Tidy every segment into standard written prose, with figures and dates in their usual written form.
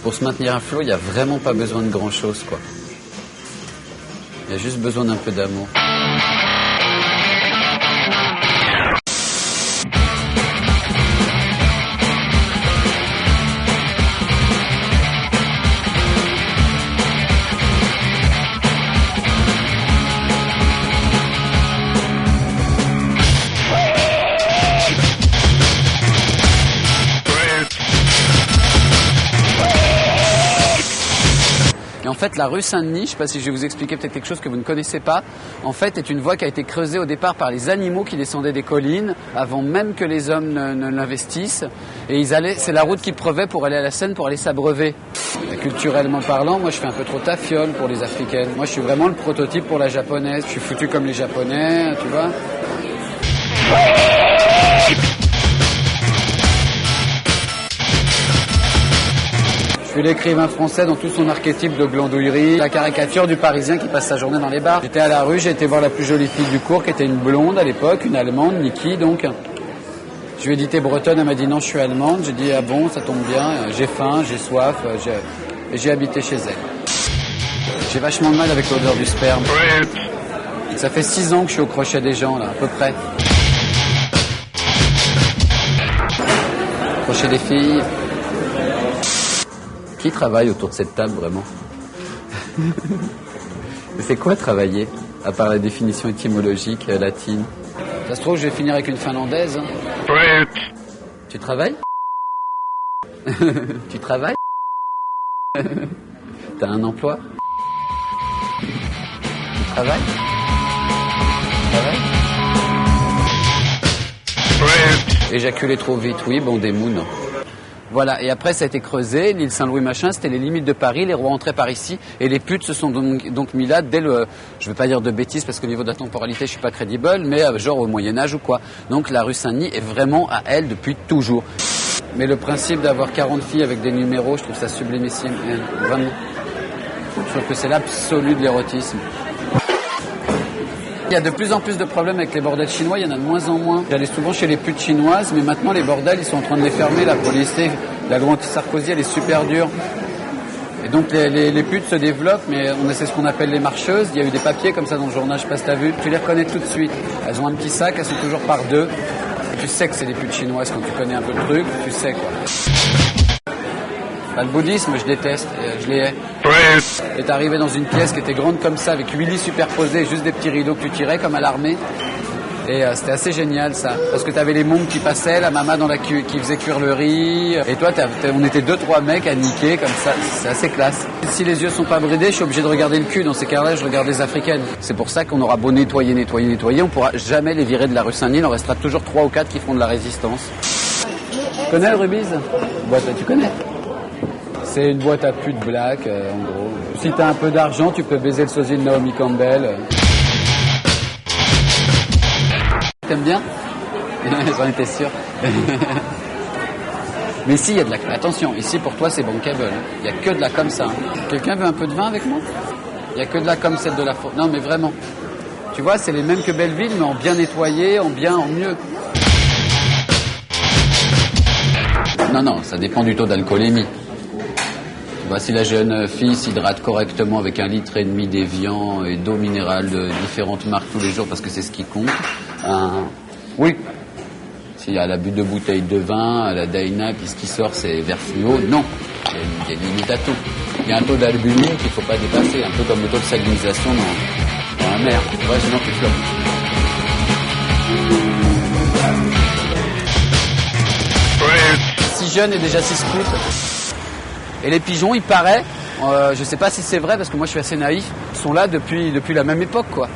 Pour se maintenir à flot, il n'y a vraiment pas besoin de grand-chose, quoi. Il y a juste besoin d'un peu d'amour. Et en fait, la rue Saint-Denis, je ne sais pas si je vais vous expliquer peut-être quelque chose que vous ne connaissez pas, en fait, est une voie qui a été creusée au départ par les animaux qui descendaient des collines, avant même que les hommes ne l'investissent. Et c'est la route qu'ils prenaient pour aller à la Seine, pour aller s'abreuver. Et culturellement parlant, moi, je fais un peu trop tafiole pour les Africaines. Moi, je suis vraiment le prototype pour la japonaise. Je suis foutu comme les Japonais, tu vois. Je suis l'écrivain français dans tout son archétype de glandouillerie, la caricature du Parisien qui passe sa journée dans les bars. J'étais à la rue, j'ai été voir la plus jolie fille du cours qui était une blonde à l'époque, une Allemande, Niki donc. Je lui ai dit t'es bretonne, elle m'a dit non je suis allemande. J'ai dit ah bon ça tombe bien, j'ai faim, j'ai soif, et j'ai habité chez elle. J'ai vachement de mal avec l'odeur du sperme. Ça fait 6 ans que je suis au crochet des gens là, à peu près. Crochet des filles. Qui travaille autour de cette table, vraiment? C'est quoi travailler, à part la définition étymologique latine? Ça se trouve, je vais finir avec une finlandaise. Hein. Tu travailles? Tu travailles? T'as un emploi? Tu travailles? Éjaculer trop vite, oui, bon des mous, non. Voilà, et après ça a été creusé, l'île Saint-Louis machin, c'était les limites de Paris, les rois entraient par ici, et les putes se sont donc mis là dès le, je vais pas dire de bêtises parce qu'au niveau de la temporalité je suis pas crédible, mais genre au Moyen-Âge ou quoi. Donc la rue Saint-Denis est vraiment à elle depuis toujours. Mais le principe d'avoir 40 filles avec des numéros, je trouve ça sublimissime, vraiment. Je trouve que c'est l'absolu de l'érotisme. Il y a de plus en plus de problèmes avec les bordels chinois, il y en a de moins en moins. J'allais souvent chez les putes chinoises, mais maintenant les bordels, ils sont en train de les fermer. La police, la loi anti-Sarkozy, elle est super dure. Et donc les putes se développent, mais c'est ce qu'on appelle les marcheuses. Il y a eu des papiers comme ça dans le journal, je sais pas si t'as vu. Tu les reconnais tout de suite. Elles ont un petit sac, elles sont toujours par deux. Et tu sais que c'est des putes chinoises quand tu connais un peu le truc, tu sais quoi. Bah, le bouddhisme, je déteste, je les hais. Et t'es arrivé dans une pièce qui était grande comme ça, avec 8 lits superposés, juste des petits rideaux que tu tirais comme à l'armée. Et c'était assez génial ça, parce que t'avais les mômes qui passaient, la maman qui faisait cuire le riz, et toi on était 2-3 mecs à niquer comme ça, c'est assez classe. Si les yeux sont pas bridés, je suis obligé de regarder le cul, dans ces cas-là je regarde les Africaines. C'est pour ça qu'on aura beau nettoyer, on pourra jamais les virer de la rue Saint-Denis, il en restera toujours 3 ou 4 qui feront de la résistance. Tu connais le Rubiz? Tu connais? C'est une boîte à putes black, en gros. Si t'as un peu d'argent, tu peux baiser le sosie de Naomi Campbell. T'aimes bien? J'en étais sûr. Mais ici, il y a de la... Attention, ici, pour toi, c'est bankable. Il n'y a que de la comme ça. Quelqu'un veut un peu de vin avec moi? Il n'y a que de la comme celle de la faute. Non, mais vraiment. Tu vois, c'est les mêmes que Belleville, mais en bien nettoyé, en mieux. Non, ça dépend du taux d'alcoolémie. Si la jeune fille s'hydrate correctement avec 1,5 litre d'évian et d'eau minérale de différentes marques tous les jours, parce que c'est ce qui compte, oui. Si elle a bu 2 bouteilles de vin, la Daina, puis ce qui sort c'est vert fluo, non. Il y a une limite à tout. Il y a un taux d'albumine qu'il ne faut pas dépasser, un peu comme le taux de salinisation dans la mer. Ouais, sinon tu flottes. Si jeune et déjà 6 scouts. Et les pigeons, il paraît, je sais pas si c'est vrai parce que moi je suis assez naïf, sont là depuis la même époque quoi.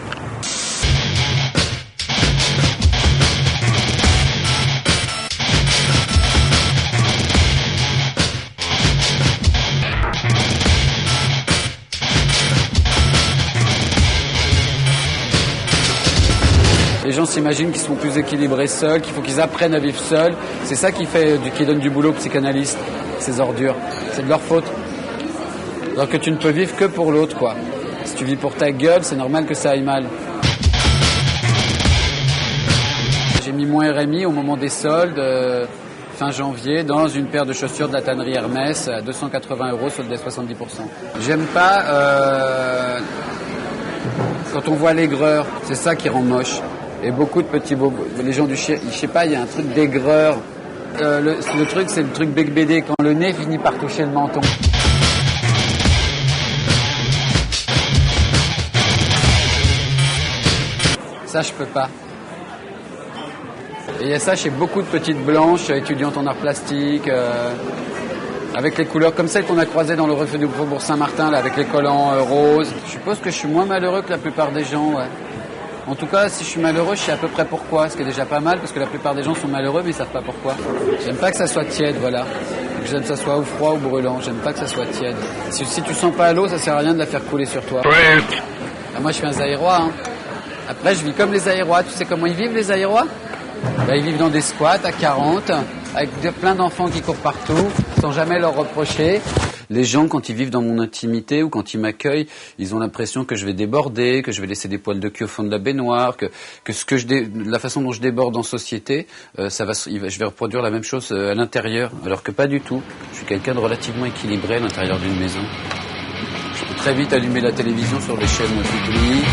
Les gens s'imaginent qu'ils sont plus équilibrés seuls, qu'il faut qu'ils apprennent à vivre seuls. C'est ça qui donne du boulot aux psychanalystes, ces ordures. C'est de leur faute. Alors que tu ne peux vivre que pour l'autre, quoi. Si tu vis pour ta gueule, c'est normal que ça aille mal. J'ai mis mon RMI au moment des soldes. fin janvier dans une paire de chaussures de la tannerie Hermès à 280 € soldées 70%. J'aime pas quand on voit l'aigreur, c'est ça qui rend moche. Et beaucoup de petits bobos, les gens du chien, je sais pas, il y a un truc d'aigreur. Le truc, c'est le truc bec BD, quand le nez finit par toucher le menton. Ça, je peux pas. Et il y a ça chez beaucoup de petites blanches, étudiantes en arts plastiques, avec les couleurs comme celles qu'on a croisées dans le reflet du Faubourg Saint-Martin, là, avec les collants roses. Je suppose que je suis moins malheureux que la plupart des gens, ouais. En tout cas, si je suis malheureux, je sais à peu près pourquoi, ce qui est déjà pas mal, parce que la plupart des gens sont malheureux, mais ils savent pas pourquoi. J'aime pas que ça soit tiède, voilà. J'aime que ça soit ou froid ou brûlant, j'aime pas que ça soit tiède. Si tu sens pas l'eau, ça sert à rien de la faire couler sur toi. Ah, moi, je suis un Zaïrois, hein. Après, je vis comme les Zaïrois. Tu sais comment ils vivent, les Zaïrois? Bah, ils vivent dans des squats à 40, avec plein d'enfants qui courent partout, sans jamais leur reprocher. Les gens, quand ils vivent dans mon intimité ou quand ils m'accueillent, ils ont l'impression que je vais déborder, que je vais laisser des poils de cul au fond de la baignoire, que la façon dont je déborde en société, je vais reproduire la même chose à l'intérieur, alors que pas du tout. Je suis quelqu'un de relativement équilibré à l'intérieur d'une maison. Je peux très vite allumer la télévision sur les chaînes publiques.